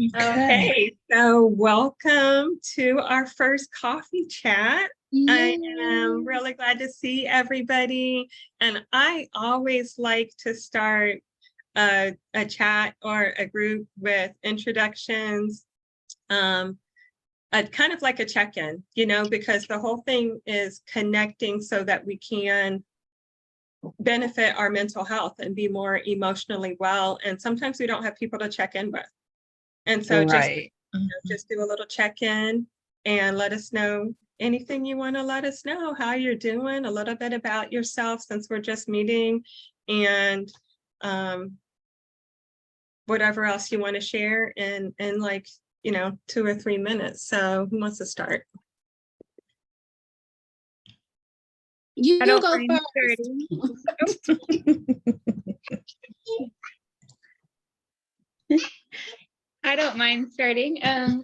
Okay, so welcome to our first coffee chat. I am really glad to see everybody. And I always like to start a chat or a group with introductions, kind of like a check-in, because the whole thing is connecting so that we can benefit our mental health and be more emotionally well. And sometimes we don't have people to check in with. And so just do a little check-in and let us know anything you want to let us know, how you're doing, a little bit about yourself since we're just meeting, and whatever else you want to share in like, 2 or 3 minutes. So who wants to start? You go first. I don't mind starting. Here,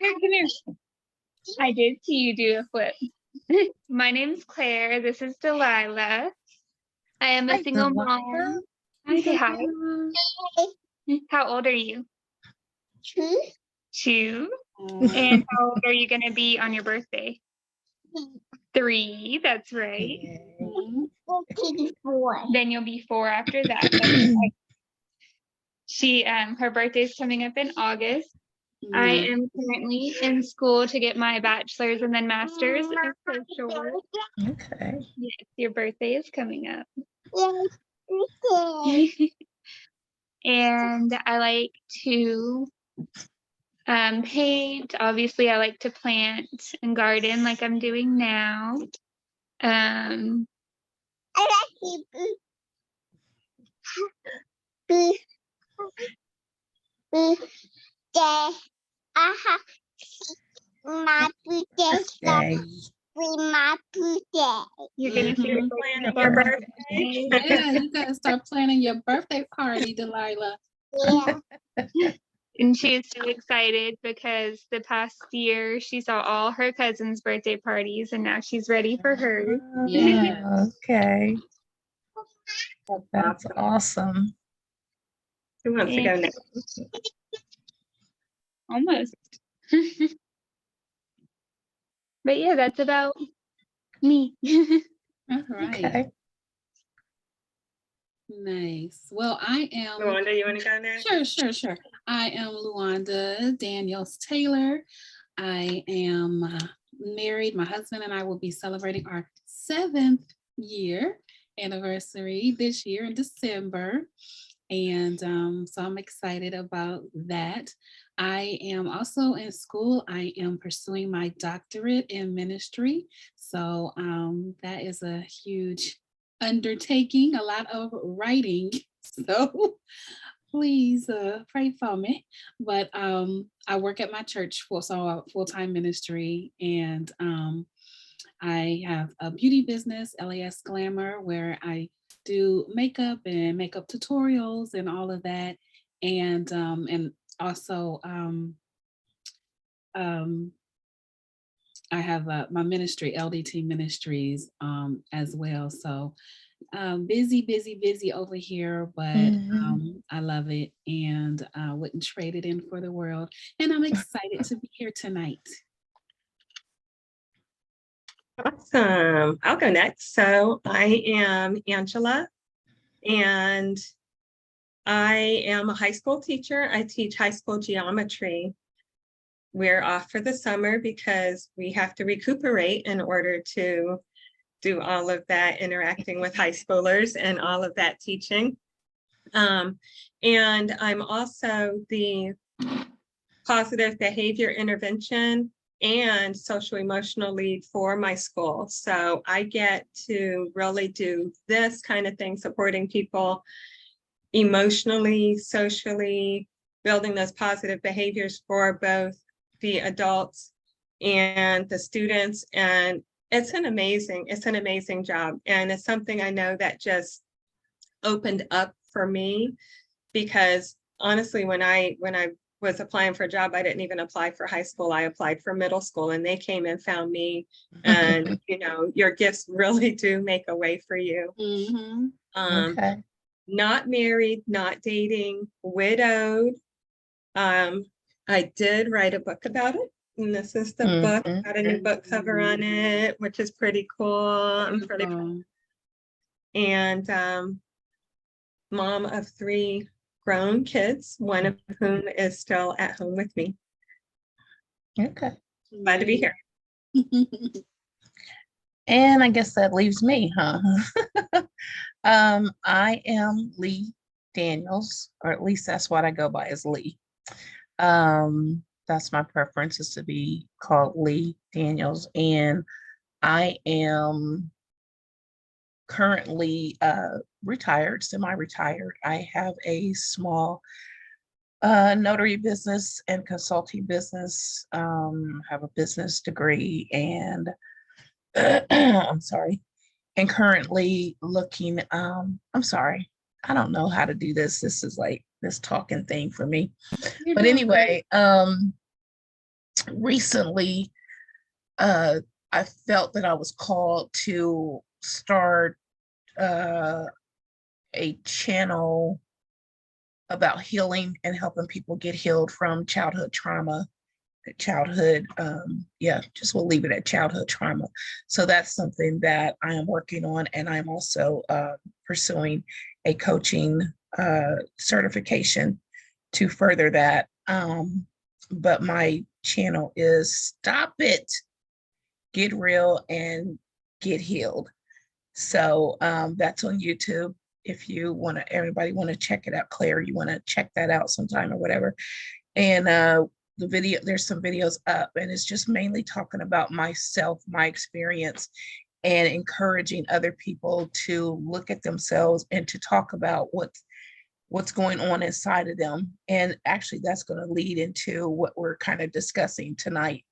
come here. I did see you do a flip. My name's Claire. This is Delilah. I am a single mom. Say hi. How old are you? 2. And how old are you going to be on your birthday? 3. That's right. Then you'll be 4 after that. Her birthday's coming up in August. I am currently in school to get my bachelor's and then master's in social work. Okay. Yes, your birthday is coming up. And I like to paint. Obviously, I like to plant and garden like I'm doing now. My birthday. You're gonna see the Planning your birthday. Yeah, you gotta start planning your birthday party, Delilah. Yeah. And she is so excited because the past year she saw all her cousins' birthday parties and now she's ready for hers. Yeah. Okay. That's awesome. Who wants to go next? Almost. But yeah, that's about me. All right. Okay. Nice. Well, I am. Luanda, you want to go next? Sure. I am Luanda Daniels Taylor. I am married. My husband and I will be celebrating our 7th year anniversary this year in December. And so I'm excited about that. I am also in school. I am pursuing my doctorate in ministry. So that is a huge undertaking, a lot of writing. So please pray for me. But I work at my church for full-time ministry, and I have a beauty business, LAS Glamour, where I do makeup and makeup tutorials and all of that, and also I have my ministry, LDT Ministries, as well. So busy over here, but I love it and wouldn't trade it in for the world. And I'm excited to be here tonight. Awesome. I'll go next. So I am Angela, and I am a high school teacher. I teach high school geometry. We're off for the summer because we have to recuperate in order to do all of that interacting with high schoolers and all of that teaching. And I'm also the positive behavior intervention and social emotional lead for my school. So I get to really do this kind of thing, supporting people emotionally, socially, building those positive behaviors for both the adults and the students. And it's an amazing job. And it's something I know that just opened up for me, because honestly, when I was applying for a job, I didn't even apply for high school. I applied for middle school, and they came and found me. And your gifts really do make a way for you. Mm-hmm. Okay. Not married, not dating, widowed, I did write a book about it. And this is the book, got a new book cover on it, which is pretty cool. I'm pretty Wonderful. and mom of 3 grown kids, one of whom is still at home with me. Okay. Glad to be here. And I guess that leaves me, huh? I am Lee Daniels, or at least that's what I go by as Lee. That's my preference, is to be called Lee Daniels. And I am currently retired, semi-retired. I have a small notary business and consulting business. Have a business degree, and I'm sorry, and currently looking, I'm sorry, I don't know how to do this. This is like this talking thing for me. You're But doing great. anyway, recently, I felt that I was called to start a channel about healing and helping people get healed from childhood trauma, just we'll leave it at childhood trauma. So that's something that I am working on, and I'm also pursuing a coaching certification to further that. But my channel is Stop It, Get Real, and Get Healed. So that's on YouTube. If you want to, everybody want to check it out, Claire, you want to check that out sometime or whatever. And the video, there's some videos up, and it's just mainly talking about myself, my experience, and encouraging other people to look at themselves and to talk about what's going on inside of them. And actually that's going to lead into what we're kind of discussing tonight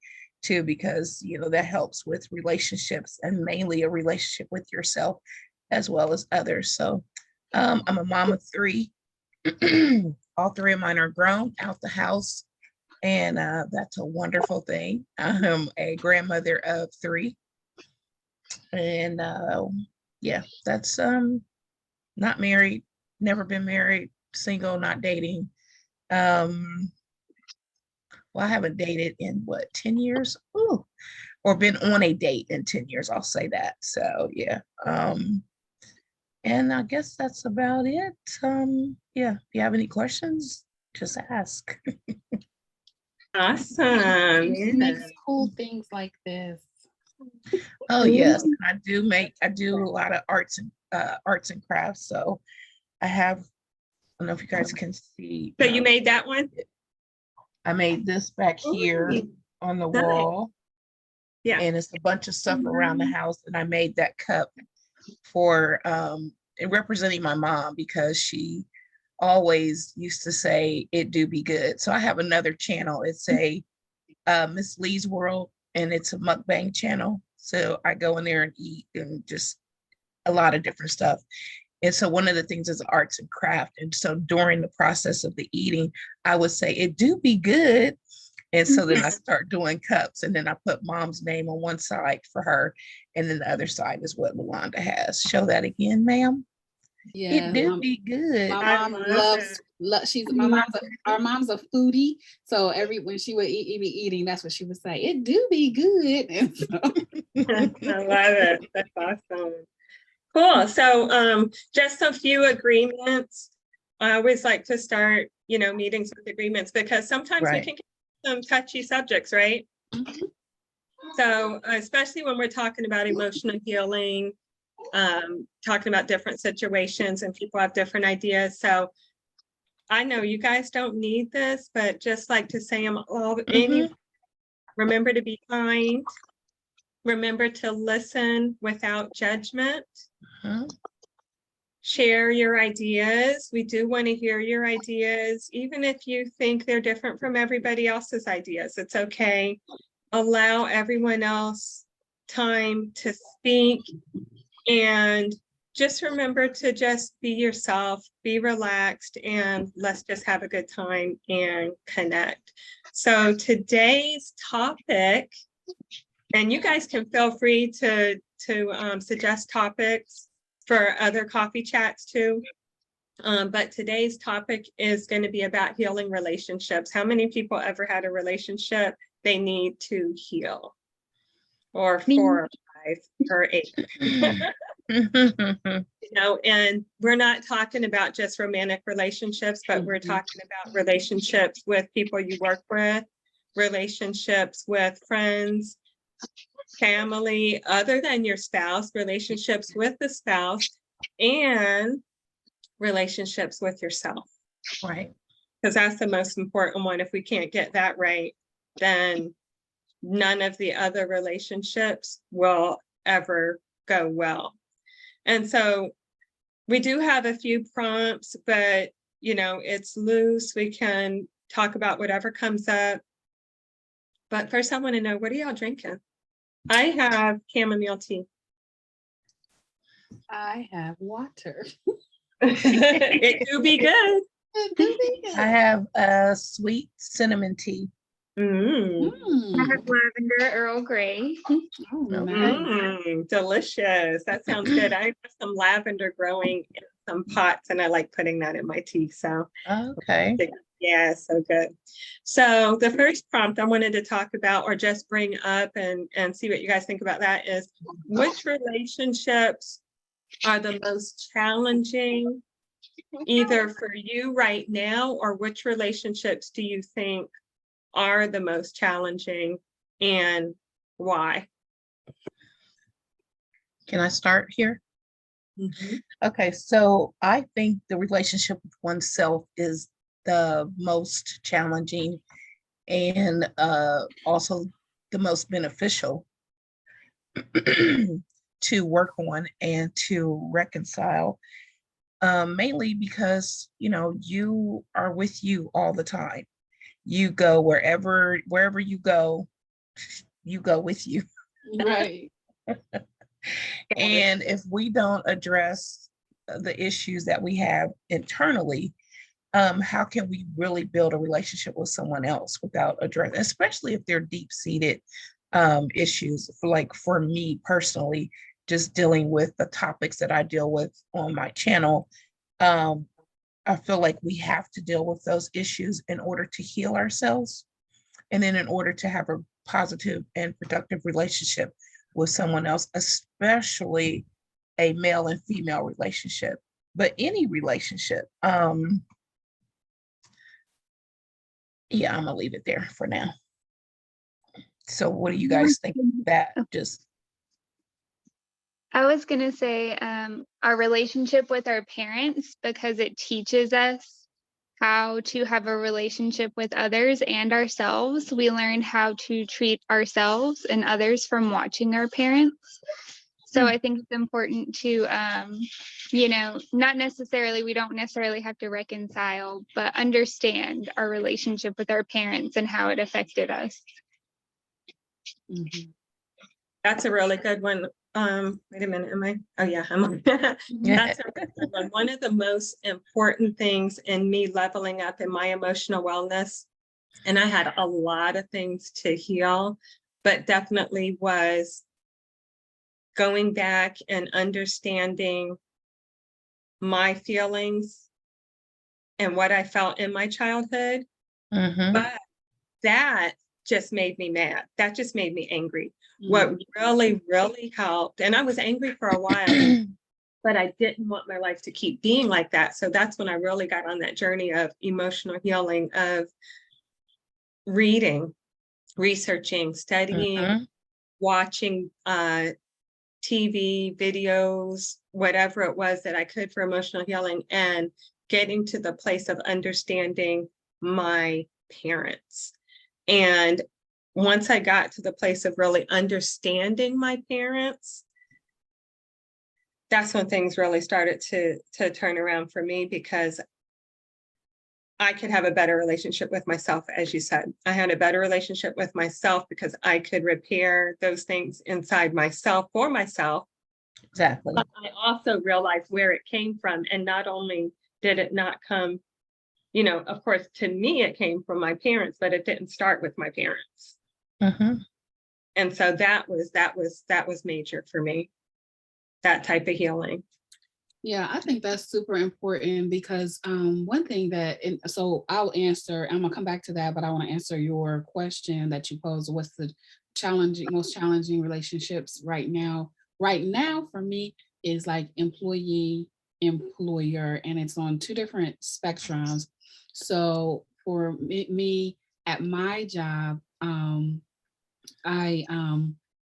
too, because that helps with relationships, and mainly a relationship with yourself as well as others. So I'm a mom of 3. All 3 of mine are grown, out the house, and that's a wonderful thing. I'm a grandmother of 3, and yeah, that's not married, never been married, single, not dating. Well, I haven't dated in 10 years? Ooh, or been on a date in 10 years, I'll say that. So yeah. And I guess that's about it. Yeah, if you have any questions, just ask. Awesome. She makes cool things like this. Oh yes, I do a lot of arts and crafts. So I don't know if you guys can see. So you made that one? I made this back here on the Nice. wall. Yeah. And it's a bunch of stuff around the house. And I made that cup for representing my mom, because she always used to say, "It do be good." So I have another channel. It's a Miss Lee's World, and it's a mukbang channel. So I go in there and eat, and just a lot of different stuff. And so one of the things is arts and craft. And so during the process of the eating, I would say, "It do be good." And so then I start doing cups, and then I put mom's name on one side for her. And then the other side is what Luanda has. Show that again, ma'am. Yeah, It do be good. my I mom love our mom's a foodie. So when she would be eating, that's what she would say. It do be good. And so I love it. That's awesome. Cool. So just a few agreements. I always like to start, meetings with agreements, because sometimes we Right. can get some touchy subjects, right? So especially when we're talking about emotional healing, talking about different situations, and people have different ideas. So I know you guys don't need this, but just like to say them all. Remember to be kind. Remember to listen without judgment. Mhm. Share your ideas. We do want to hear your ideas, even if you think they're different from everybody else's ideas. It's okay. Allow everyone else time to speak, and just remember to just be yourself, be relaxed, and let's just have a good time and connect. So today's topic, and you guys can feel free to suggest topics for other coffee chats too. But today's topic is going to be about healing relationships. How many people ever had a relationship they need to heal? Or Me. 4 or 5 or 8. And we're not talking about just romantic relationships, but we're Mhm. talking about relationships with people you work with, relationships with friends, family, other than your spouse, relationships with the spouse, and relationships with yourself. Right. Because that's the most important one. If we can't get that right, then none of the other relationships will ever go well. And so we do have a few prompts, but it's loose. We can talk about whatever comes up. But first I want to know, what are y'all drinking? I have chamomile tea. I have water. It do be good. I have a sweet cinnamon tea. Mm. I have lavender Earl Grey. Oh, nice. Delicious. That sounds good. I have some lavender growing in some pots, and I like putting that in my tea. So Okay. yeah, so good. So the first prompt I wanted to talk about, or just bring up and see what you guys think about that, is which relationships are the most challenging, either for you right now, or which relationships do you think are the most challenging and why? Can I start here? Okay, so I think the relationship with oneself is the most challenging and also the most beneficial to work on and to reconcile, mainly because you are with you all the time. You go wherever you go with you. Right. And if we don't address the issues that we have internally, how can we really build a relationship with someone else without addressing, especially if they're deep-seated issues? For me personally, just dealing with the topics that I deal with on my channel, I feel like we have to deal with those issues in order to heal ourselves, and then in order to have a positive and productive relationship with someone else, especially a male and female relationship, but any relationship. Yeah, I'm gonna leave it there for now. So what do you guys think of that? Just I was going to say our relationship with our parents, because it teaches us how to have a relationship with others and ourselves. We learn how to treat ourselves and others from watching our parents. So I think it's important to, not necessarily, we don't necessarily have to reconcile, but understand our relationship with our parents and how it affected us. Mhm. That's a really good one. Wait a minute, am I? Oh yeah, I'm on. That's a really good one. One of the most important things in me leveling up in my emotional wellness, and I had a lot of things to heal, but definitely was going back and understanding my feelings and what I felt in my childhood. Mhm. But that just made me mad. That just made me angry. Mhm. What really, really helped, and I was angry for a while, but I didn't want my life to keep being like that. So that's when I really got on that journey of emotional healing, of reading, researching, studying, Mhm. watching TV, videos, whatever it was that I could for emotional healing, and getting to the place of understanding my parents. And once I got to the place of really understanding my parents, that's when things really started to turn around for me, because I could have a better relationship with myself. As you said, I had a better relationship with myself because I could repair those things inside myself for myself. Exactly. But I also realized where it came from. And not only did it not come, of course, to me, it came from my parents, but it didn't start with my parents. Mhm. And so that was major for me, that type of healing. Yeah, I think that's super important because one thing that, and so I'll answer, I'm gonna come back to that, but I want to answer your question that you posed. What's the most challenging relationships right now? Right now, for me, is like employee, employer, and it's on two different spectrums. So for me at my job, I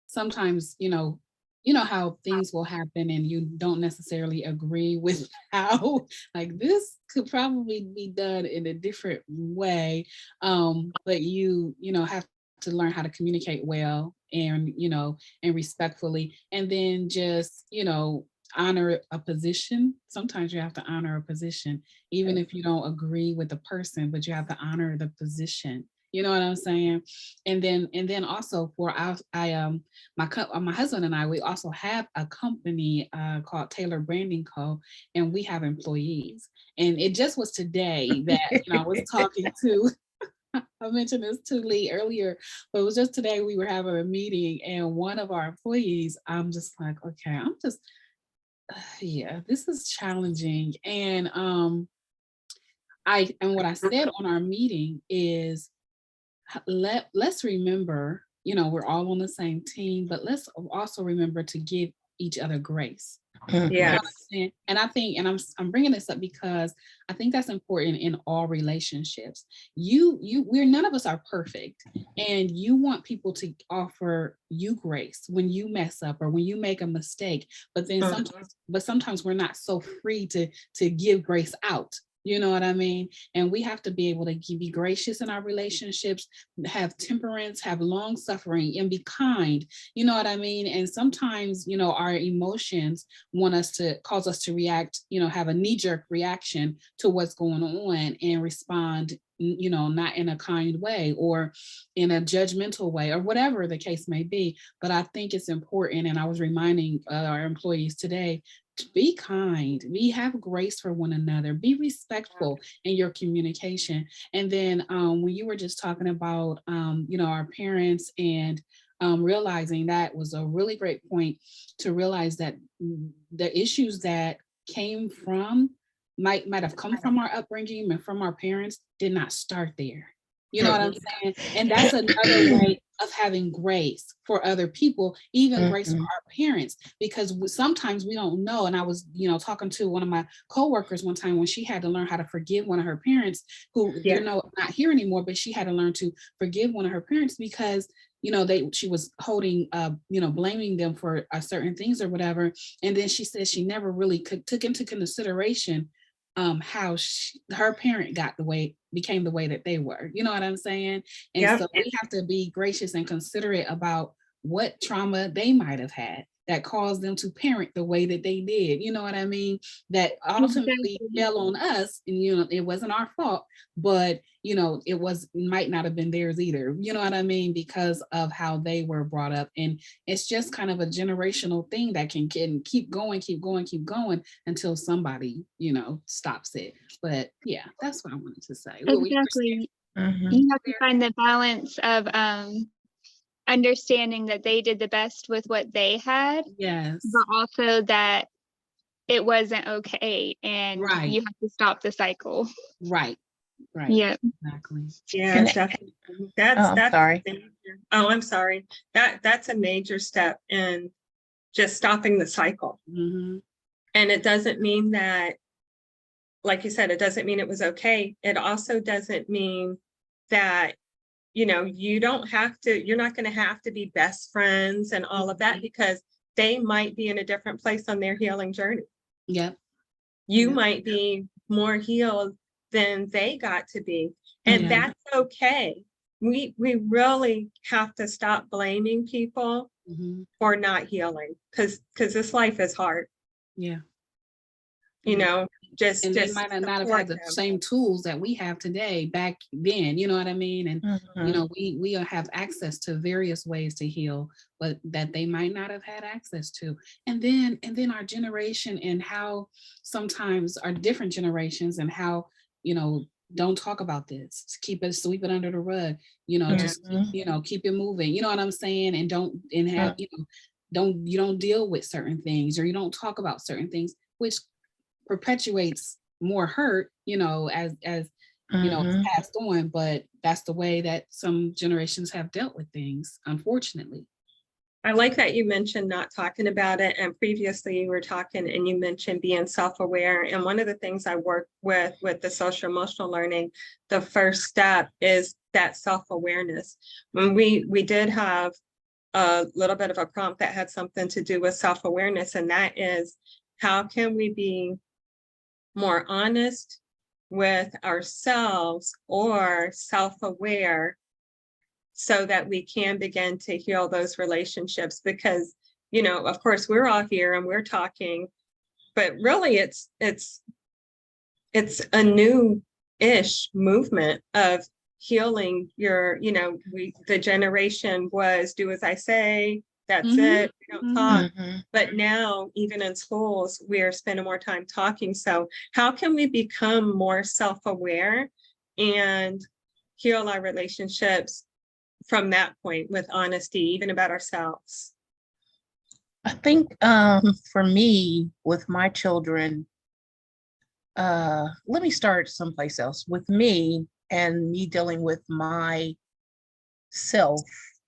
sometimes, you know how things will happen and you don't necessarily agree with how like this could probably be done in a different way. But you know have to learn how to communicate well and and respectfully, and then just honor a position. Sometimes you have to honor a position even if you don't agree with the person, but you have to honor the position. You know what I'm saying? And then also for my husband and I, we also have a company called Taylor Branding Co. And we have employees. And it just was today that I was talking to. I mentioned this to Lee earlier, but it was just today we were having a meeting, and one of our employees, I'm just like, okay, I'm just, yeah, this is challenging. And what I said on our meeting is, let's remember, we're all on the same team, but let's also remember to give each other grace. Yeah. And I think, and I'm bringing this up because I think that's important in all relationships. We're none of us are perfect, and you want people to offer you grace when you mess up or when you make a mistake. But then sometimes we're not so free to give grace out. You know what I mean? And we have to be able to be gracious in our relationships, have temperance, have long suffering, and be kind. You know what I mean? And sometimes, our emotions cause us to react, have a knee-jerk reaction to what's going on and respond, not in a kind way or in a judgmental way or whatever the case may be. But I think it's important. And I was reminding our employees today, be kind, have grace for one another, be respectful in your communication. And then when you were just talking about, our parents and realizing, that was a really great point, to realize that the issues that came from might have come from our upbringing and from our parents did not start there. You know what I'm saying? And that's another way of having grace for other people, even grace for our parents, because sometimes we don't know. And I was, talking to one of my coworkers one time when she had to learn how to forgive one of her parents who, not here anymore, but she had to learn to forgive one of her parents because she was holding, blaming them for certain things or whatever. And then she said she never really took into consideration how her parent became the way that they were. You know what I'm saying? And so we have to be gracious and considerate about what trauma they might have had that caused them to parent the way that they did. You know what I mean? That ultimately fell on us, and it wasn't our fault, but it might not have been theirs either. You know what I mean? Because of how they were brought up. And it's just kind of a generational thing that can keep going until somebody, stops it. But yeah, that's what I wanted to say. Exactly. You have to find the balance of understanding that they did the best with what they had. Yes. But also that it wasn't okay, and you have to stop the cycle. Right. Yeah. Exactly. Yeah, definitely. That's sorry. I'm sorry. That's a major step in just stopping the cycle. Mm-hmm. And it doesn't mean that, like you said, it doesn't mean it was okay. It also doesn't mean that, you're not going to have to be best friends and all of that, because they might be in a different place on their healing journey. Yep. You might be more healed than they got to be. And that's okay. We really have to stop blaming people for not healing, because this life is hard. Yeah. And they might not have had the same tools that we have today back then, you know what I mean? And we have access to various ways to heal, but that they might not have had access to. And then our generation, and how sometimes our different generations, and how don't talk about this, sweep it under the rug, just keep it moving, you know what I'm saying? And don't deal with certain things, or you don't talk about certain things, which perpetuates more hurt, as it's Mhm. passed on, but that's the way that some generations have dealt with things, unfortunately. I like that you mentioned not talking about it, and previously you were talking and you mentioned being self-aware. And one of the things I work with the social emotional learning, the first step is that self-awareness. When we did have a little bit of a prompt that had something to do with self-awareness, and that is, how can we be more honest with ourselves or self-aware so that we can begin to heal those relationships? Because, of course, we're all here and we're talking, but really it's a new-ish movement of healing the generation was do as I say, that's Mhm. it, we don't talk. Mhm. But now, even in schools, we're spending more time talking. So how can we become more self-aware and heal our relationships from that point with honesty, even about ourselves? I think for me, with my children, let me start someplace else. With me and me dealing with my self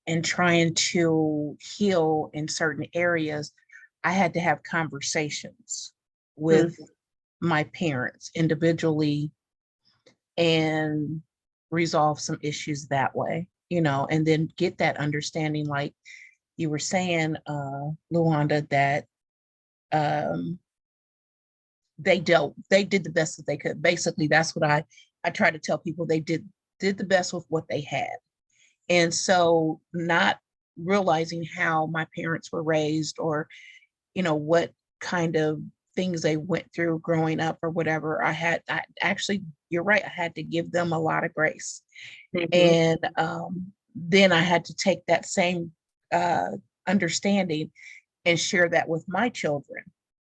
and trying to heal in certain areas, I had to have conversations with my parents individually and resolve some issues that way, and then get that understanding, like you were saying, Luanda, that um, they did the best that they could. Basically, that's what I try to tell people. They did the best with what they had. And so not realizing how my parents were raised, or what kind of things they went through growing up or whatever, I actually, you're right, I had to give them a lot of grace. Mhm. And then I had to take that same uh, understanding and share that with my children,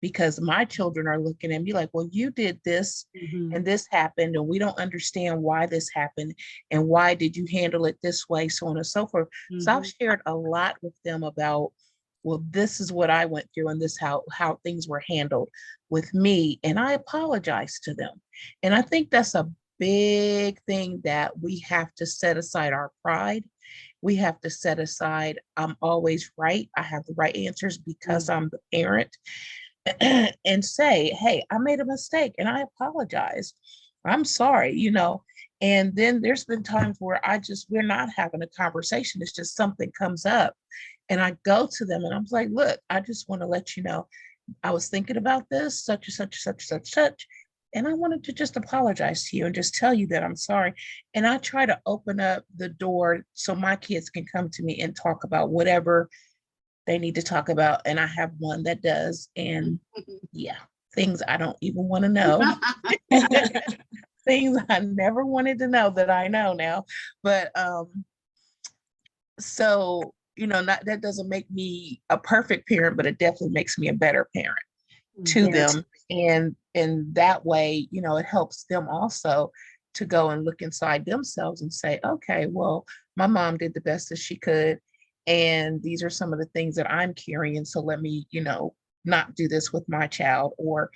because my children are looking at me like, well, you did this Mhm. and this happened, and we don't understand why this happened, and why did you handle it this way, so on and so forth. So I've Mhm. shared a lot with them about, well, this is what I went through, and this how things were handled with me, and I apologize to them. And I think that's a big thing, that we have to set aside our pride. We have to set aside, I'm always right, I have the right answers because I'm the parent, and say, hey, I made a mistake and I apologize. I'm sorry, And then there's been times where we're not having a conversation. It's just something comes up. And I go to them and I'm like, look, I just want to let you know, I was thinking about this, such and such, such, such, such. And I wanted to just apologize to you and just tell you that I'm sorry. And I try to open up the door so my kids can come to me and talk about whatever they need to talk about. And I have one that does. And yeah, things I don't even want to know, things I never wanted to know that I know now. But so, not that doesn't make me a perfect parent, but it definitely makes me a better parent to Mhm. Yeah. them. And that way, it helps them also to go and look inside themselves and say, okay, well, my mom did the best that she could, and these are some of the things that I'm carrying, so let me, not do this with my child, or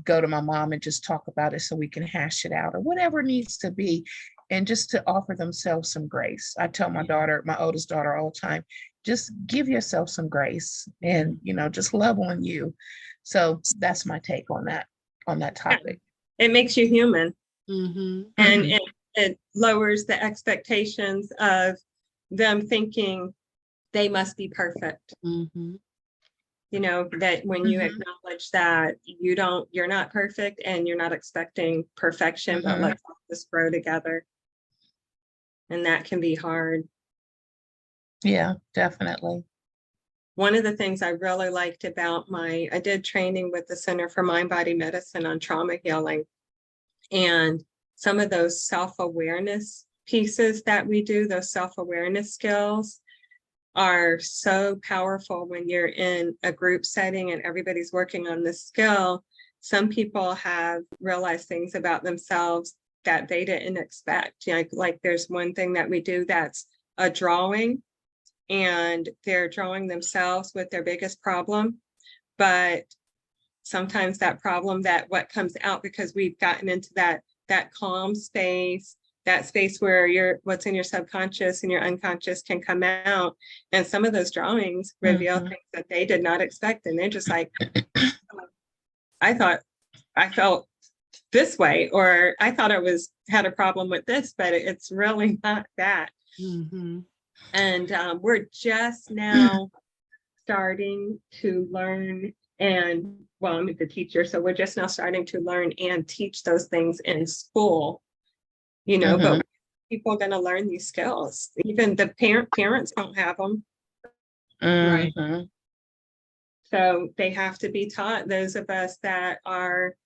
go to my mom and just talk about it so we can hash it out, or whatever needs to be, and just to offer themselves some grace. I tell my oldest daughter, all the time, just give yourself some grace, and just love on you. So that's my take on that topic. It makes you human, Mhm. and Mhm. it lowers the expectations of them thinking they must be perfect. Mhm. That when you Mhm. acknowledge that you're not perfect and you're not expecting perfection, but Mhm. let's all just grow together. And that can be hard. Yeah, definitely. One of the things I really liked about I did training with the Center for Mind Body Medicine on trauma healing. And some of those self-awareness pieces that we do, those self-awareness skills, are so powerful when you're in a group setting and everybody's working on this skill. Some people have realized things about themselves that they didn't expect. Like there's one thing that we do that's a drawing, and they're drawing themselves with their biggest problem, but sometimes that problem, that what comes out, because we've gotten into that calm space, that space where what's in your subconscious and your unconscious can come out. And some of those drawings reveal Mhm. things that they did not expect. And they're just like, I thought I felt this way, or I thought had a problem with this, but it's really not that. Mhm. And we're just now starting to learn, and well, I'm the teacher, so we're just now starting to learn and teach those things in school, Mhm. but people are going to learn these skills. Even the parents don't have them. Right. Mhm. So they have to be taught. Those of us that are,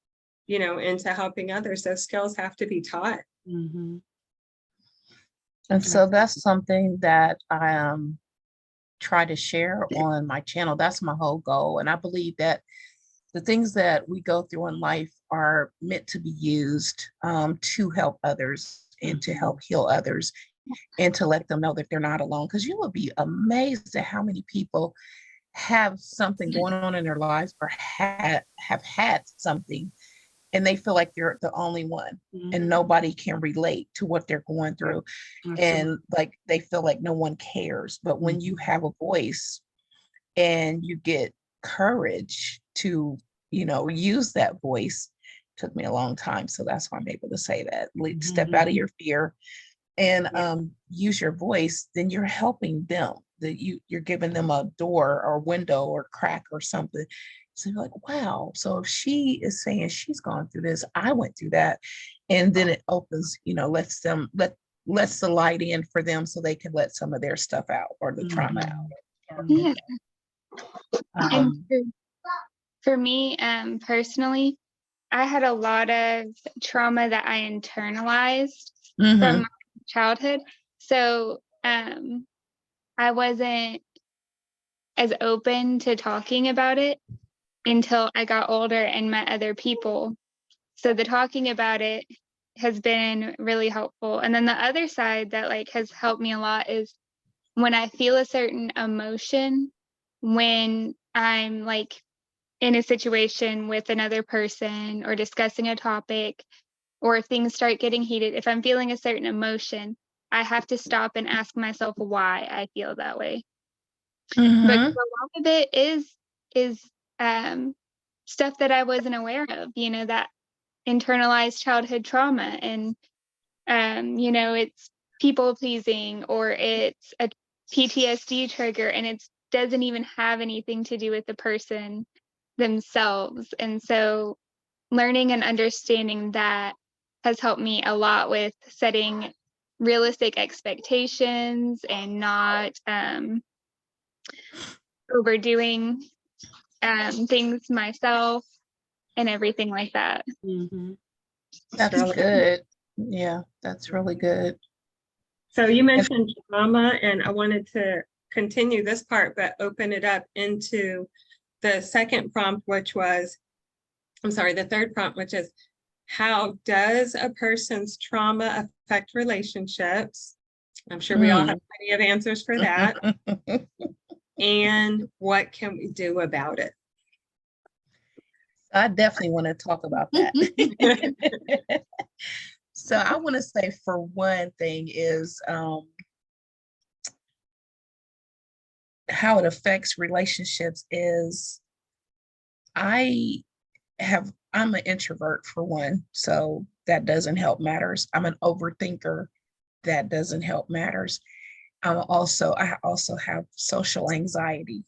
into helping others, those skills have to be taught. Mhm. And so that's something that I try to share on my channel. That's my whole goal. And I believe that the things that we go through in life are meant to be used to help others and to help heal others and to let them know that they're not alone. Because you will be amazed at how many people have something going on in their lives or have had something, and they feel like they're the only one and Mhm. nobody can relate to what they're going through. Absolutely. And like they feel like no one cares. But when you have a voice and you get courage to, use that voice, took me a long time. So that's why I'm able to say that. Step out of your fear and use your voice, then you're helping them. That you're giving them a door or window or crack or something. So you're like, wow. So if she is saying she's gone through this, I went through that. And then it opens, lets the light in for them so they can let some of their stuff out or the trauma out. Yeah. And Um, for me, personally, I had a lot of trauma that I internalized from mhm, my childhood. So I wasn't as open to talking about it until I got older and met other people. So the talking about it has been really helpful. And then the other side that like has helped me a lot is when I feel a certain emotion, when I'm like in a situation with another person or discussing a topic, or if things start getting heated, if I'm feeling a certain emotion, I have to stop and ask myself why I feel that way. Because mhm, a lot of it is um, stuff that I wasn't aware of, that internalized childhood trauma. And, it's people pleasing or it's a PTSD trigger, and it doesn't even have anything to do with the person themselves. And so learning and understanding that has helped me a lot with setting realistic expectations and not overdoing things myself and everything like that. Mhm. that's Really. good. Yeah, that's really good. So you And mentioned trauma, and I wanted to continue this part, but open it up into the second prompt, the third prompt, which is, how does a person's trauma affect relationships? I'm sure we all have plenty of answers for that. And what can we do about it? I definitely want to talk about that. So I want to say, for one thing, is how it affects relationships is I'm an introvert for one, so that doesn't help matters. I'm an overthinker, that doesn't help matters. I also have social anxiety.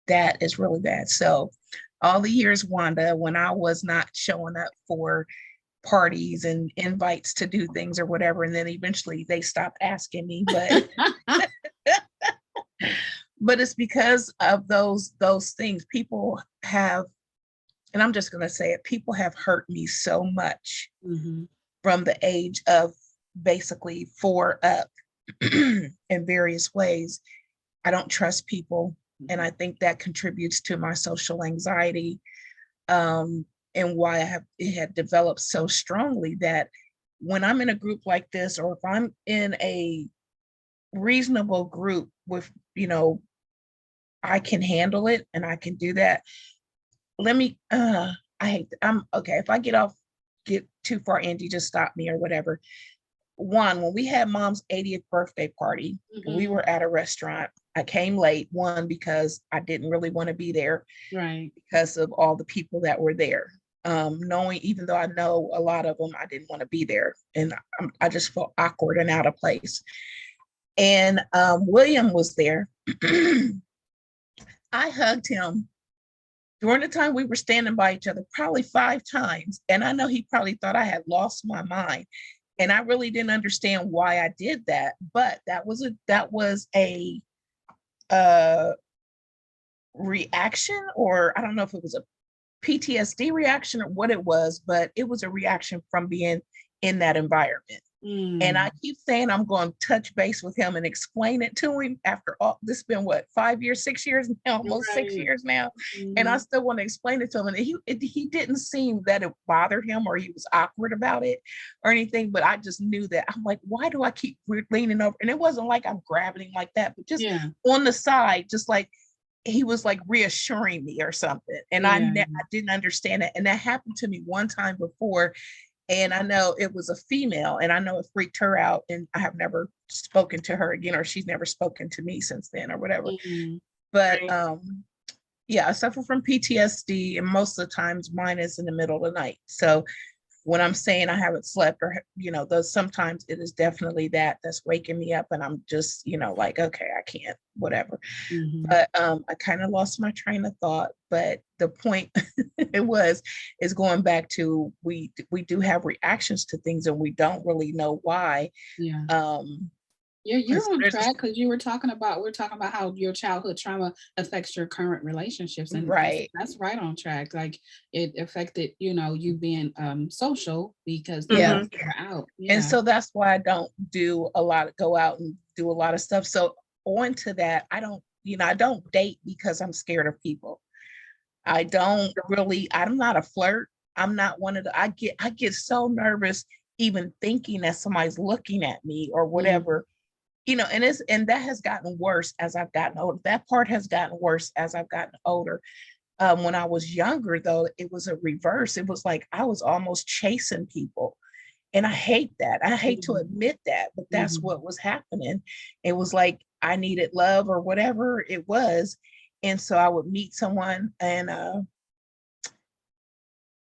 That is really bad. So all the years, Wanda, when I was not showing up for parties and invites to do things or whatever, and then eventually they stopped asking me, but it's because of those things. People have, and I'm just going to say it, people have hurt me so much Mhm. from the age of basically 4 up in various ways. I don't trust people, and I think that contributes to my social anxiety, and why it had developed so strongly that when I'm in a group like this, or if I'm in a reasonable group with, I can handle it and I can do that. let me, I'm okay. If I get too far, Angie, just stop me or whatever. One, when we had mom's 80th birthday party, we Mhm. were at a restaurant. I came late, one, because I didn't really want to be there Right. because of all the people that were there. Knowing, even though I know a lot of them, I didn't want to be there. And I just felt awkward and out of place. And William was there. I hugged him during the time we were standing by each other, probably 5 times. And I know he probably thought I had lost my mind. And I really didn't understand why I did that. But that was a uh, reaction, or I don't know if it was a PTSD reaction or what it was, but it was a reaction from being in that environment. And I keep saying I'm going to touch base with him and explain it to him after all this has been what, 5 years, 6 years now, almost 6 years now. And I still want to explain it to him. And he didn't seem that it bothered him or he was awkward about it or anything, but I just knew that. I'm like, why do I keep leaning over? And it wasn't like I'm grabbing him like that, but just Yeah. on the side, just like he was like reassuring me or something. And I didn't understand it. And that happened to me one time before. And I know it was a female, and I know it freaked her out. And I have never spoken to her again, or she's never spoken to me since then, or whatever. But Right. yeah, I suffer from PTSD, and most of the times mine is in the middle of the night. So when I'm saying I haven't slept, or those sometimes it is definitely that's waking me up, and I'm just like, okay, I can't, whatever. But I kind of lost my train of thought. But the point is going back to we do have reactions to things, and we don't really know why. Yeah. Um, You're on there's track because we're talking about how your childhood trauma affects your current relationships, and right. that's right on track. Like it affected, you being social because Yeah. things were out. And Yeah. so that's why I don't go out and do a lot of stuff. So on to that, I don't date because I'm scared of people. I'm not a flirt. I'm not one of I get so nervous even thinking that somebody's looking at me or whatever. And that has gotten worse as I've gotten older. That part has gotten worse as I've gotten older. When I was younger, though, it was a reverse. It was like I was almost chasing people. And I hate that. I hate to admit that, but that's what was happening. It was like I needed love or whatever it was. And so I would meet someone, and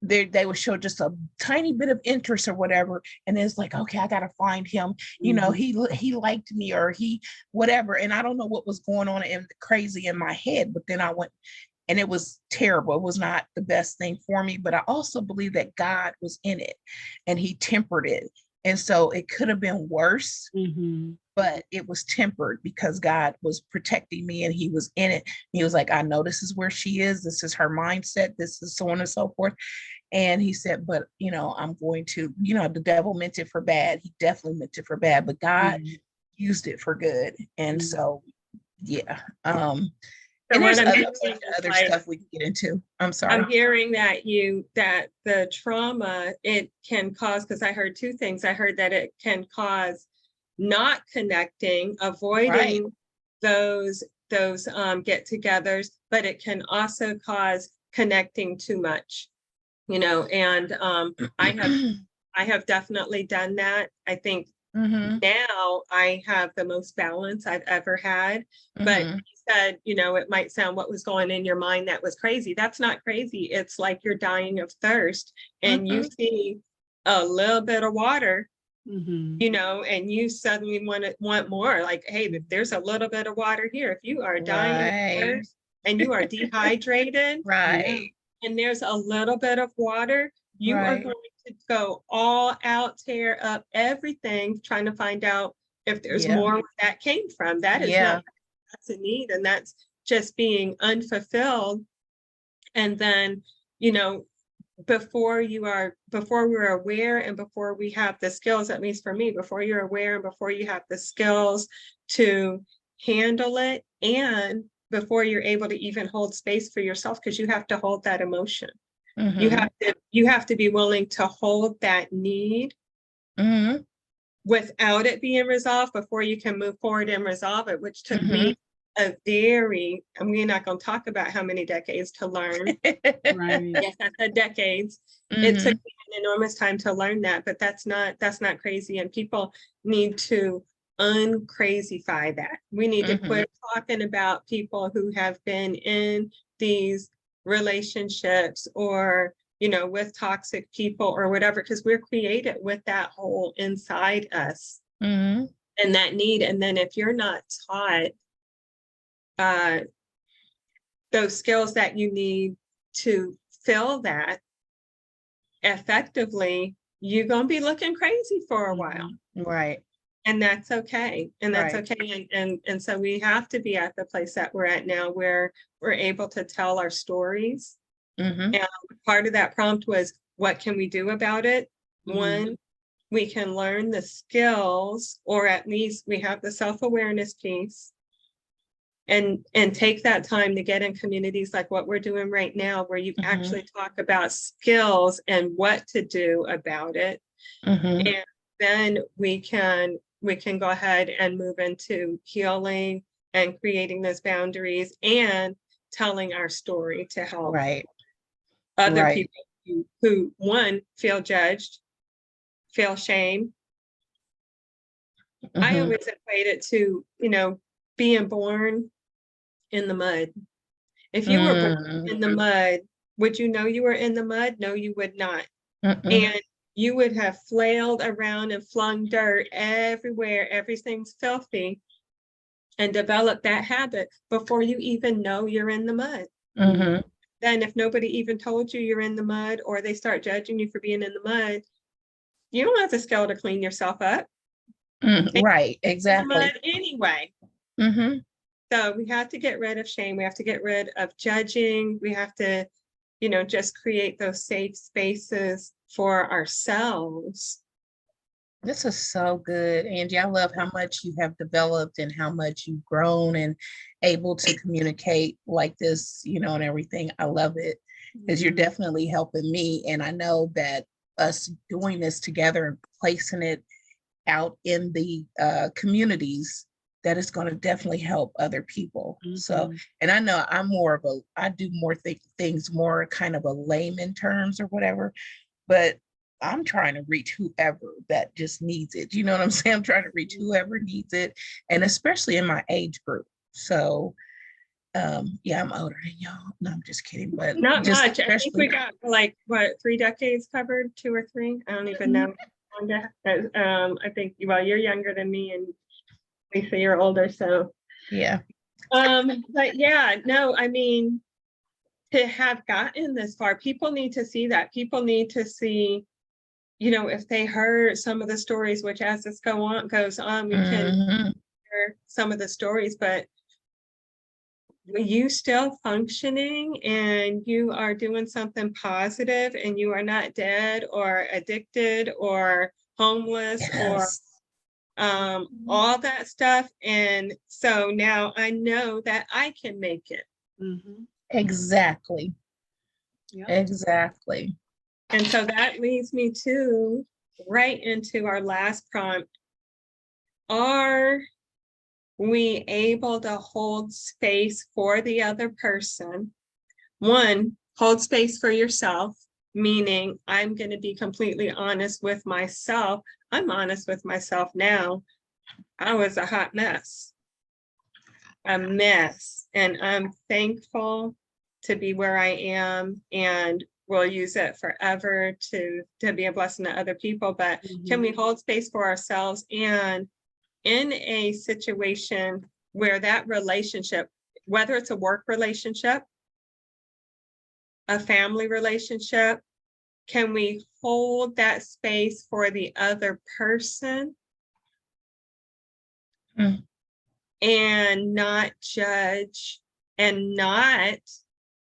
they would show just a tiny bit of interest or whatever, and it's like, okay, I gotta find him. He liked me, or he whatever, and I don't know what was going on in crazy in my head. But then I went, and it was terrible. It was not the best thing for me. But I also believe that God was in it, and He tempered it, and so it could have been worse. But it was tempered because God was protecting me, and He was in it. He was like, I know this is where she is. This is her mindset. This is so on and so forth. And He said, but, I'm going to, the devil meant it for bad. He definitely meant it for bad, but God used it for good. And so, yeah. And there's other stuff we can get into. I'm sorry. I'm hearing that the trauma, it can cause, because I heard two things. I heard that it can cause not connecting, avoiding those get-togethers, but it can also cause connecting too much, and I have definitely done that. I think now I have the most balance I've ever had. But you said, it might sound what was going in your mind that was crazy. That's not crazy. It's like you're dying of thirst, and you see a little bit of water, and you suddenly want more. Like, hey, there's a little bit of water here. If you are dying of thirst and you are dehydrated, and there's a little bit of water, you are going to go all out, tear up everything, trying to find out if there's more where that came from. That is not, that's a need, and that's just being unfulfilled. And then, before we're aware, and before we have the skills, at least for me, before you're aware and before you have the skills to handle it, and before you're able to even hold space for yourself, because you have to hold that emotion. You have to be willing to hold that need without it being resolved before you can move forward and resolve it, which took me a very, and we're not going to talk about how many decades to learn. Right. Yes, I said decades. It took Mhm, me an enormous time to learn that, but that's not crazy. And people need to uncrazyfy that. We need to Mhm. quit talking about people who have been in these relationships or, with toxic people or whatever, because we're created with that hole inside us mhm. and that need. And then if you're not taught uh, those skills that you need to fill that effectively, you're going to be looking crazy for a while. Right, And that's okay. And that's Right. okay. And so we have to be at the place that we're at now where we're able to tell our stories. mhm, And part of that prompt was, what can we do about it? Mhm. One, we can learn the skills, or at least we have the self-awareness piece. And take that time to get in communities like what we're doing right now, where you Mhm. actually talk about skills and what to do about it. mhm. And then we can go ahead and move into healing and creating those boundaries and telling our story to help Right, other right. people who one, feel judged, feel shame. I Mhm, always equate it to, being born in the mud. If you were born in the mm, mud, would you know you were in the mud? No, you would not. mm-mm. And you would have flailed around and flung dirt everywhere, everything's filthy, and developed that habit before you even know you're in the mud. Mhm. Then if nobody even told you you're in the mud, or they start judging you for being in the mud, you don't have the skill to clean yourself up. Right, In the exactly. mud anyway. Mhm, So we have to get rid of shame. We have to get rid of judging. We have to, just create those safe spaces for ourselves. This is so good, Angie. I love how much you have developed and how much you've grown and able to communicate like this, and everything. I love it because you're Mhm. definitely helping me. And I know that us doing this together and placing it out in the communities, that is going to definitely help other people. So, Mhm. and I know I do more things more kind of a layman terms or whatever, but I'm trying to reach whoever that just needs it. You know what I'm saying? I'm trying to reach whoever needs it, and especially in my age group. So, yeah, I'm older than y'all. No, I'm just kidding, but Not just much. I think we especially, got like, what, 3 decades covered, 2 or 3? I don't even know. I think, well, you're younger than me, and Lisa, you're older, so. yeah. But yeah, no, I mean, to have gotten this far, people need to see that. People need to see, if they heard some of the stories, which as this goes on, we can Mhm, hear some of the stories, but you still functioning and you are doing something positive and you are not dead or addicted or homeless or yes, all that stuff. And so now I know that I can make it. Mhm. exactly, Yep. exactly. And so that leads me to right into our last prompt. Are we able to hold space for the other person? One, hold space for yourself, meaning I'm going to be completely honest with myself. I'm honest with myself now. I was a hot mess, a mess, and I'm thankful to be where I am, and we'll use it forever to be a blessing to other people. But can we hold space for ourselves? And in a situation where that relationship, whether it's a work relationship, a family relationship, can we hold that space for the other person Mm. and not judge and not,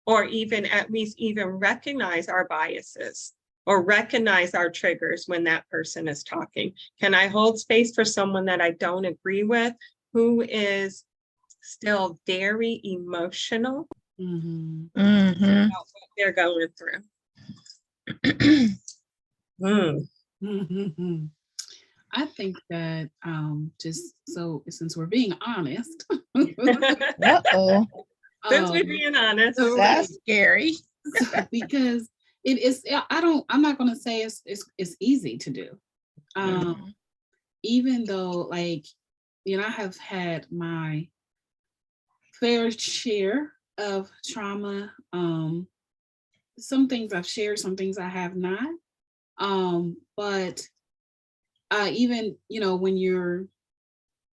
or even at least even recognize our biases or recognize our triggers when that person is talking? Can I hold space for someone that I don't agree with, who is still very emotional Mhm. Mhm. about what they're going through? Mhm. I think that just so since we're being honest, Uh-oh, Since we're um, being honest. Right. that's scary. because it is, I'm not gonna say it's easy to do. Mhm. Even though, like, I have had my fair share of trauma. Some things I've shared, some things I have not. But even, when you're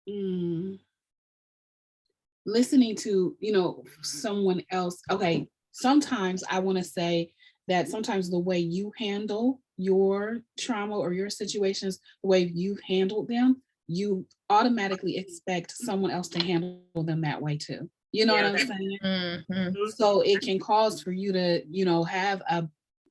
mm, listening to, someone else, okay, sometimes I want to say that sometimes the way you handle your trauma or your situations, the way you've handled them, you automatically expect someone else to handle them that way too. You know Yeah, what I'm that- saying? Mhm. So it can cause for you to, have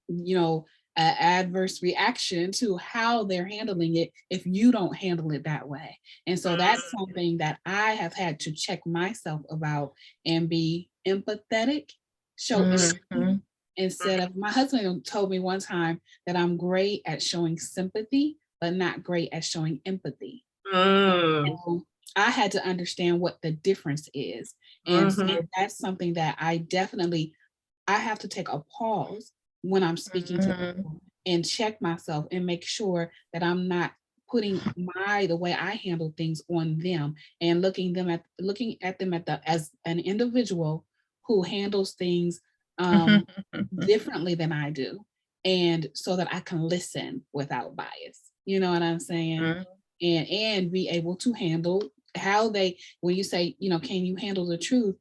you know, a adverse reaction to how they're handling it if you don't handle it that way. And so that's something that I have had to check myself about and be empathetic, show empathy, Mhm. instead of, my husband told me one time that I'm great at showing sympathy, but not great at showing empathy. Mm, So I had to understand what the difference is. And so mhm, that's something that I have to take a pause when I'm speaking to Mhm. people and check myself and make sure that I'm not putting the way I handle things on them, and looking at them as an individual who handles things Mhm. differently than I do, and so that I can listen without bias. You know what I'm saying? Mhm. And be able to handle how they, when you say, can you handle the truth?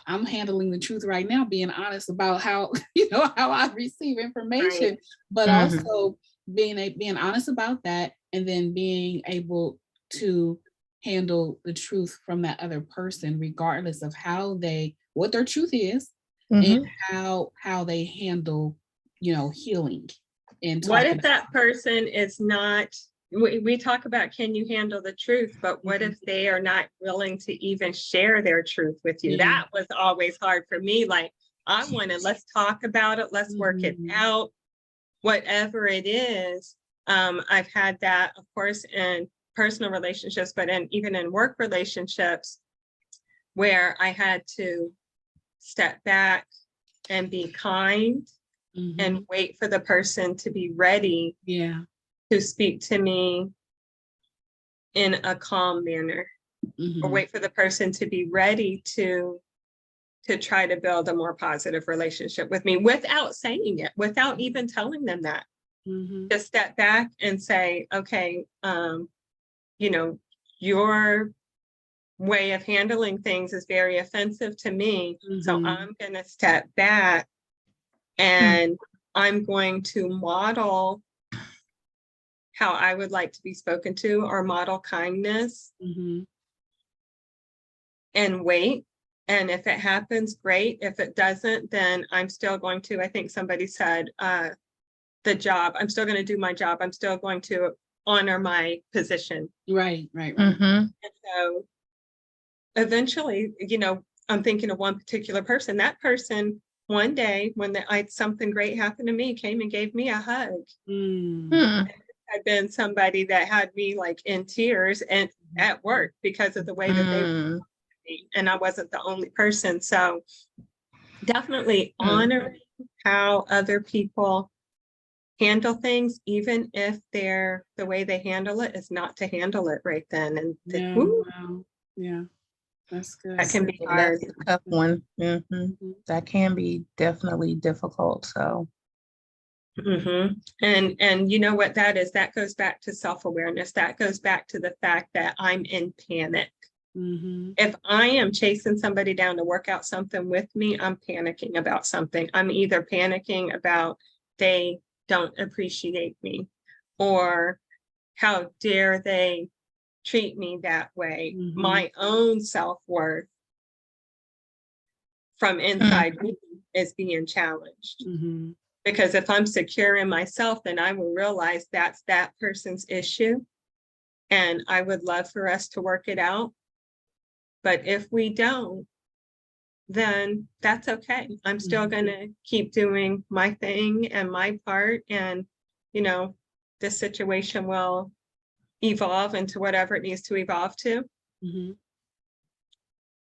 I'm handling the truth right now, being honest about how, how I receive information, but Mhm. also being honest about that, and then being able to handle the truth from that other person, regardless of what their truth is, and Mhm. how they handle, healing and What talking. if that person is not, we talk about, can you handle the truth? But what if they are not willing to even share their truth with you? Yeah. That was always hard for me. Like, I want to, let's talk about it. Let's work it Mhm. out, whatever it is. I've had that, of course, in personal relationships, but even in work relationships, where I had to step back and be kind Mhm. and wait for the person to be ready Yeah. to speak to me in a calm manner, or Mhm. wait for the person to be ready to try to build a more positive relationship with me without saying it, without even telling them that. Mhm. Just step back and say, okay, you know, your way of handling things is very offensive to me. So Mhm. I'm going to step back and I'm going to model how I would like to be spoken to, or model kindness, Mhm. and wait. And if it happens, great. If it doesn't, then I'm still going to, I think somebody said, the job, I'm still going to do my job. I'm still going to honor my position. Right. Right. Mhm. And so eventually, I'm thinking of one particular person. That person, one day when something great happened to me, came and gave me a hug. Mm. Mhm. Had been somebody that had me like in tears and at work because of the way that they were Mhm. me, and I wasn't the only person. So definitely Mm. honoring how other people handle things, even if the way they handle it is not to handle it right then. And Yeah. whew, Wow. Yeah. That's good. that can be Yeah, hard. that's a tough one. Mhm. Mhm. That can be definitely difficult. So, Mhm. And you know what that is? That goes back to self-awareness. That goes back to the fact that I'm in panic. Mhm. If I am chasing somebody down to work out something with me, I'm panicking about something. I'm either panicking about they don't appreciate me, or how dare they treat me that way. Mhm. My own self-worth from inside me is being challenged. Mhm. Because if I'm secure in myself, then I will realize that's that person's issue. And I would love for us to work it out. But if we don't, then that's okay. I'm still going to keep doing my thing and my part. And, this situation will evolve into whatever it needs to evolve to. Mhm.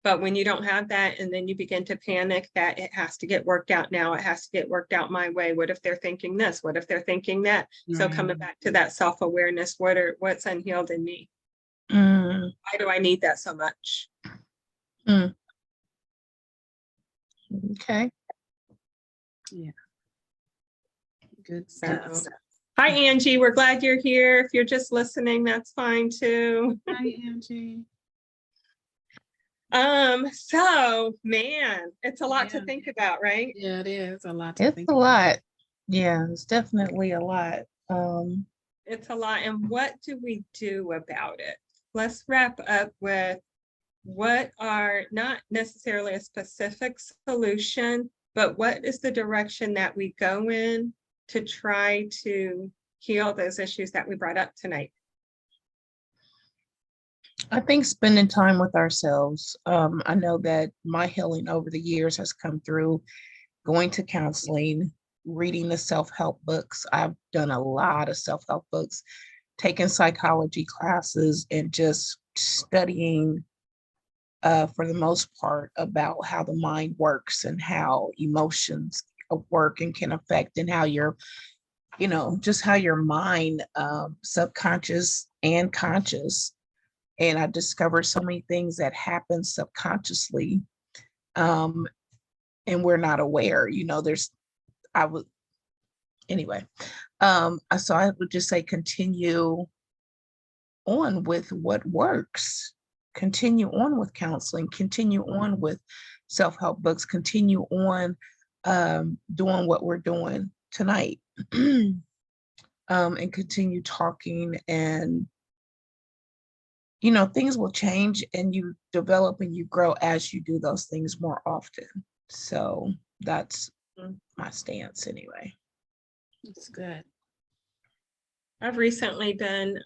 But when you don't have that, and then you begin to panic that it has to get worked out now, it has to get worked out my way. What if they're thinking this? What if they're thinking that? So coming Right. back to that self-awareness, what's unhealed in me? Mm, Why do I need that so much? okay. Good So, stuff. hi, Angie. We're glad you're here. If you're just listening, that's fine too. Hi, Angie. So man, it's a lot to Yeah. think about, right? Yeah, it is a lot to It's think a about. lot. Yeah, it's definitely a lot. It's a lot. And what do we do about it? Let's wrap up with what are not necessarily a specific solution, but what is the direction that we go in to try to heal those issues that we brought up tonight? I think spending time with ourselves. I know that my healing over the years has come through going to counseling, reading the self-help books. I've done a lot of self-help books, taken psychology classes, and just studying for the most part about how the mind works and how emotions work and can affect, and how just how your mind, subconscious and conscious. And I discovered so many things that happen subconsciously, and we're not aware. I would anyway. So I would just say continue on with what works. Continue on with counseling. Continue on with self-help books. Continue on doing what we're doing tonight, and continue talking, and things will change, and you develop and you grow as you do those things more often. So that's my stance anyway. It's good. I've recently been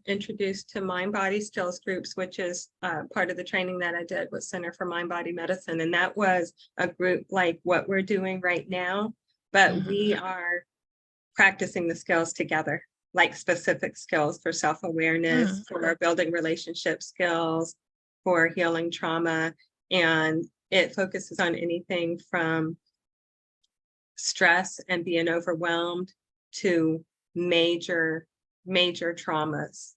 introduced to Mind Body Skills groups, which is part of the training that I did with Center for Mind Body Medicine. And that was a group like what we're doing right now, but we are practicing the skills together, like specific skills for self-awareness, for building relationship skills, for healing trauma. And it focuses on anything from stress and being overwhelmed to major traumas.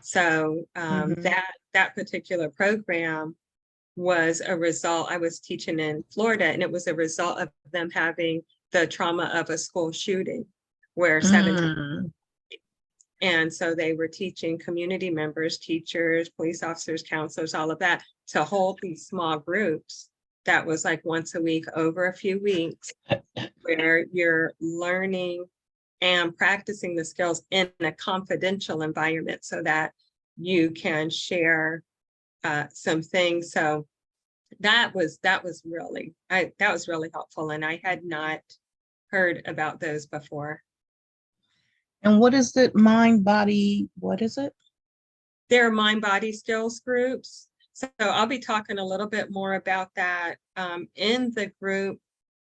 So that particular program was a result. I was teaching in Florida, and it was a result of them having the trauma of a school shooting where 17. And so they were teaching community members, teachers, police officers, counselors, all of that, to hold these small groups. That was like once a week over a few weeks, where you're learning and practicing the skills in a confidential environment so that you can share some things. So that was really helpful, and I had not heard about those before. And what is it? Mind, body, what is it? They're mind body skills groups. So I'll be talking a little bit more about that in the group,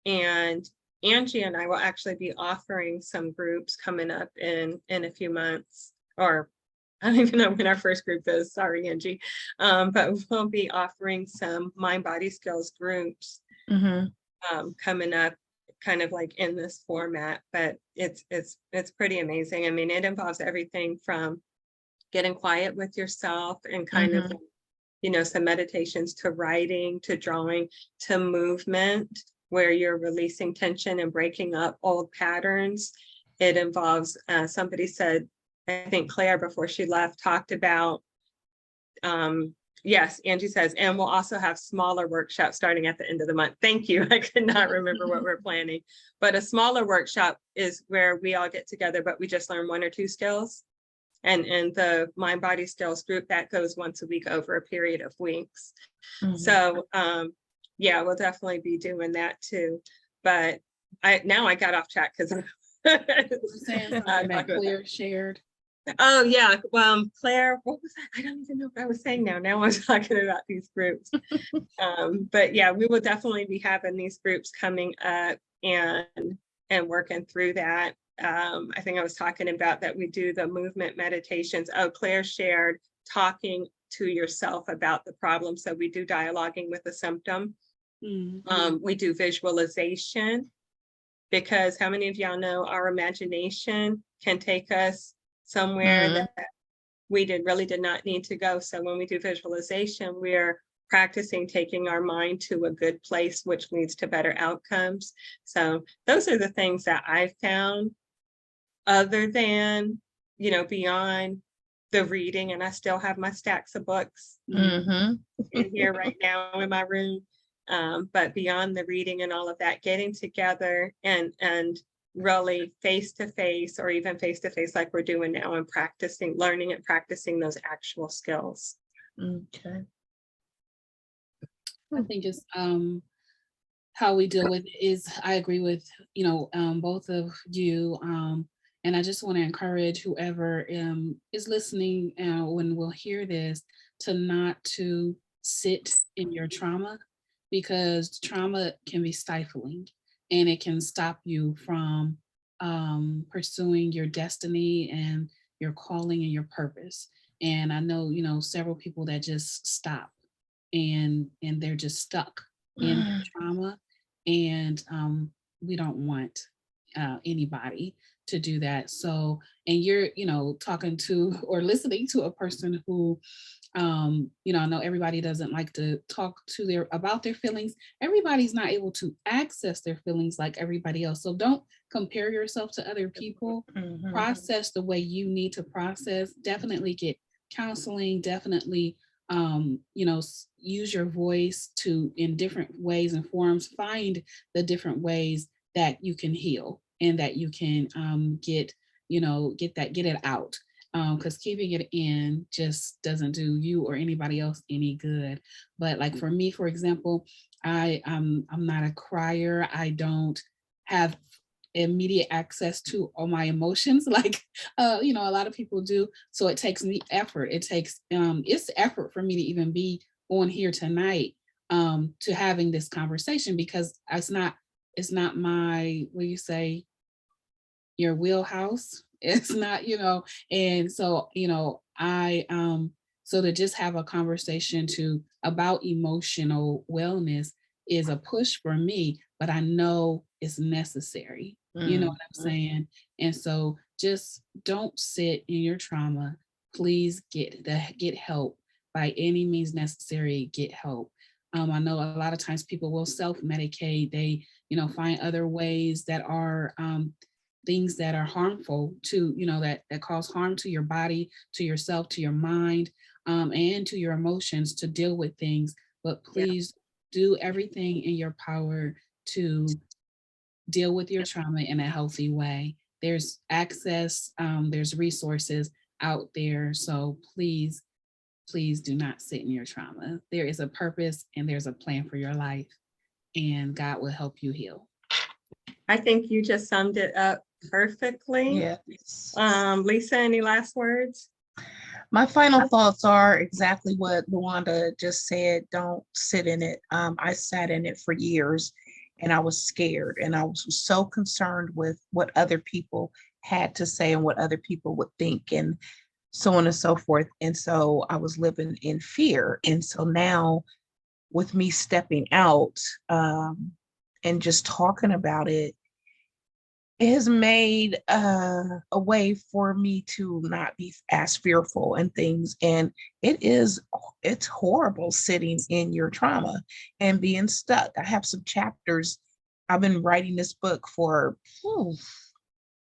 and Angie and I will actually be offering some groups coming up in a few months, or I don't even know when our first group is. Sorry, Angie. But we'll be offering some mind body skills groups coming up, kind of like in this format. But it's pretty amazing. I mean, it involves everything from getting quiet with yourself and kind of, some meditations, to writing, to drawing, to movement, where you're releasing tension and breaking up old patterns. It involves, somebody said, I think Claire before she left talked about, yes, Angie says, and we'll also have smaller workshops starting at the end of the month. Thank you. I could not remember what we're planning, but a smaller workshop is where we all get together, but we just learn 1 or 2 skills. And the mind body skills group, that goes once a week over a period of weeks. So yeah, we'll definitely be doing that too. But I got off track because Saying something that Claire shared. Oh yeah, Claire, what was that? I don't even know what I was saying now. Now I'm talking about these groups. But yeah, we will definitely be having these groups coming up and working through that. I think I was talking about that we do the movement meditations. Oh, Claire shared talking to yourself about the problem. So we do dialoguing with the symptom. We do visualization, because how many of y'all know our imagination can take us somewhere Mhm. that we really did not need to go. So when we do visualization, we're practicing taking our mind to a good place, which leads to better outcomes. So those are the things that I found, other than, beyond the reading, and I still have my stacks of books Mhm. in here right now in my room. But beyond the reading and all of that, getting together and really face to face, or even face to face like we're doing now, and practicing, learning and practicing those actual skills. Okay. I think just how we deal with it is, I agree with both of you, and I just want to encourage whoever is listening when we'll hear this, to not to sit in your trauma, because trauma can be stifling and it can stop you from pursuing your destiny and your calling and your purpose. And I know several people that just stop and they're just stuck in their trauma, and we don't want anybody to do that. So, and you're talking to or listening to a person who I know everybody doesn't like to talk to about their feelings. Everybody's not able to access their feelings like everybody else. So don't compare yourself to other people. Mhm. Process the way you need to process. Definitely get counseling. Definitely use your voice to, in different ways and forms, find the different ways that you can heal and that you can get it out, because keeping it in just doesn't do you or anybody else any good. But like for me, for example, I'm not a crier. I don't have immediate access to all my emotions like a lot of people do. So it takes me effort. It takes it's effort for me to even be on here tonight, to having this conversation, because it's not my, what do you say, your wheelhouse. It's not, and so, I so to just have a conversation about emotional wellness is a push for me, but I know it's necessary. You know what I'm saying? And so just don't sit in your trauma. Please get help by any means necessary. Get help. I know a lot of times people will self-medicate. They, find other ways that are things that are harmful to, that cause harm to your body, to yourself, to your mind, and to your emotions, to deal with things. But please do everything in your power to deal with your trauma in a healthy way. There's access, there's resources out there. So please do not sit in your trauma. There is a purpose and there's a plan for your life, and God will help you heal. I think you just summed it up perfectly. Yes. Lisa, any last words? My final thoughts are exactly what Luanda just said. Don't sit in it. I sat in it for years and I was scared, and I was so concerned with what other people had to say and what other people would think, and so on and so forth. And so I was living in fear. And so now, with me stepping out and just talking about it, it has made a way for me to not be as fearful and things. And it's horrible sitting in your trauma and being stuck. I have some chapters. I've been writing this book for,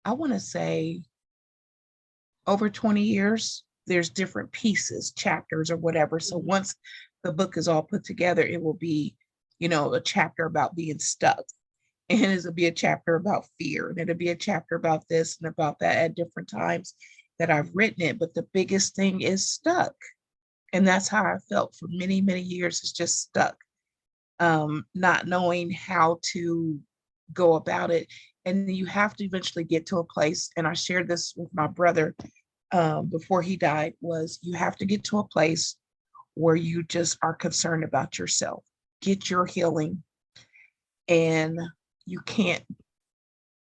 I want to say, over 20 years. There's different pieces, chapters or whatever. So once the book is all put together, it will be, a chapter about being stuck. And it'll be a chapter about fear, and it'll be a chapter about this and about that at different times that I've written it. But the biggest thing is stuck. And that's how I felt for many, many years, is just stuck, not knowing how to go about it. And you have to eventually get to a place, and I shared this with my brother before he died, was you have to get to a place where you just are concerned about yourself, get your healing, and you can't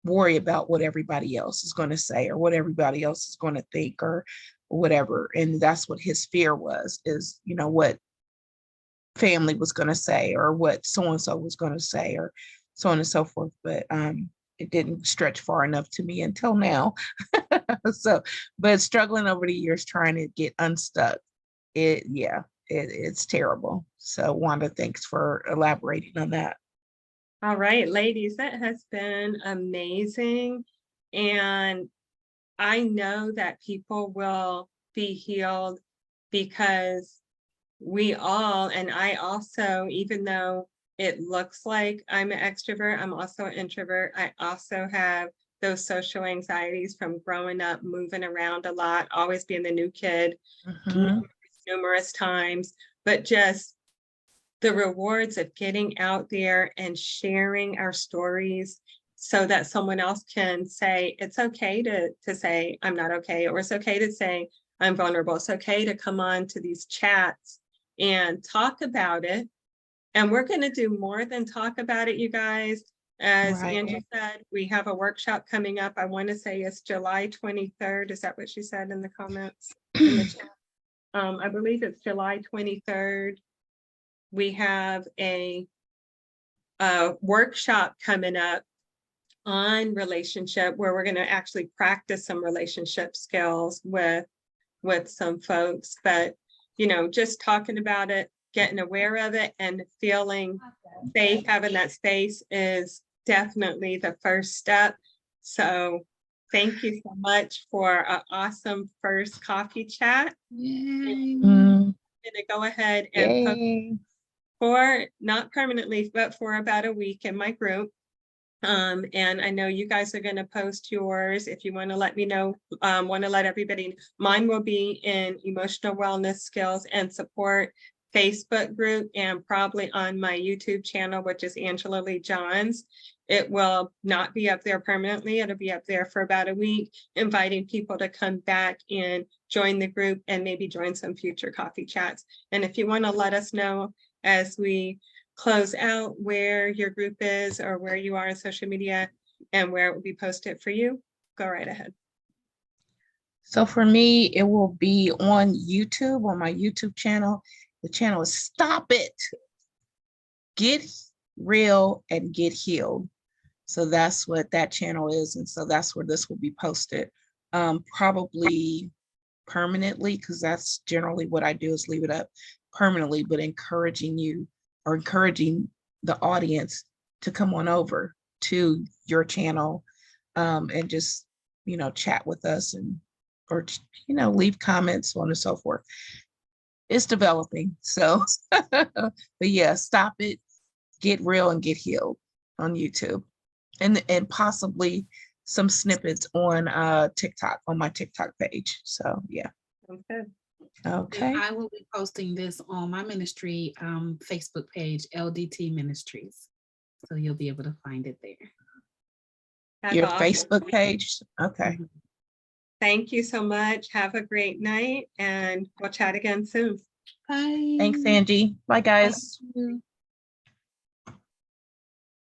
worry about what everybody else is going to say or what everybody else is going to think or whatever. And that's what his fear was, is, you know, what family was going to say or what so-and-so was going to say or so on and so forth. But it didn't stretch far enough to me until now. So, but struggling over the years trying to get unstuck, it's terrible. So Wanda, thanks for elaborating on that. All right, ladies, that has been amazing. And I know that people will be healed because we all, and I also, even though it looks like I'm an extrovert, I'm also an introvert. I also have those social anxieties from growing up, moving around a lot, always being the new kid, Mhm. numerous times, but just the rewards of getting out there and sharing our stories so that someone else can say, it's okay to say, I'm not okay, or it's okay to say, I'm vulnerable. It's okay to come on to these chats and talk about it. And we're going to do more than talk about it, you guys. As Right. Angie said, we have a workshop coming up. I want to say it's July 23rd. Is that what she said in the comments? In the chat? I believe it's July 23rd. We have a workshop coming up on relationship where we're going to actually practice some relationship skills with some folks. But, you know, just talking about it, getting aware of it and feeling safe, having that space is definitely the first step. So thank you so much for an awesome first coffee chat. Yay. I'm gonna go ahead and post Yay. for, not permanently, but for about a week in my group. And I know you guys are going to post yours. If you want to let me know, want to let everybody, mine will be in emotional wellness skills and support Facebook group and probably on my YouTube channel, which is Angela Lee Johns. It will not be up there permanently. It'll be up there for about a week, inviting people to come back and join the group and maybe join some future coffee chats. And if you want to let us know as we close out where your group is or where you are in social media and where it will be posted for you, go right ahead. So for me, it will be on YouTube, on my YouTube channel. The channel is Stop It, Get Real and Get Healed. So that's what that channel is. And so that's where this will be posted. Probably permanently, because that's generally what I do, is leave it up permanently, but encouraging you or encouraging the audience to come on over to your channel and just, you know, chat with us and, or, you know, leave comments, so on and so forth. It's developing. So, but yeah, Stop It, Get Real and Get Healed on YouTube. And possibly some snippets on TikTok, on my TikTok page. So yeah. Sounds good. Okay. And I will be posting this on my ministry Facebook page, LDT Ministries. So you'll be able to find it there. That's Your awesome. Facebook page. Okay. Thank you so much. Have a great night and we'll chat again soon. Bye. Thanks, Angie. Bye, guys. Thank you.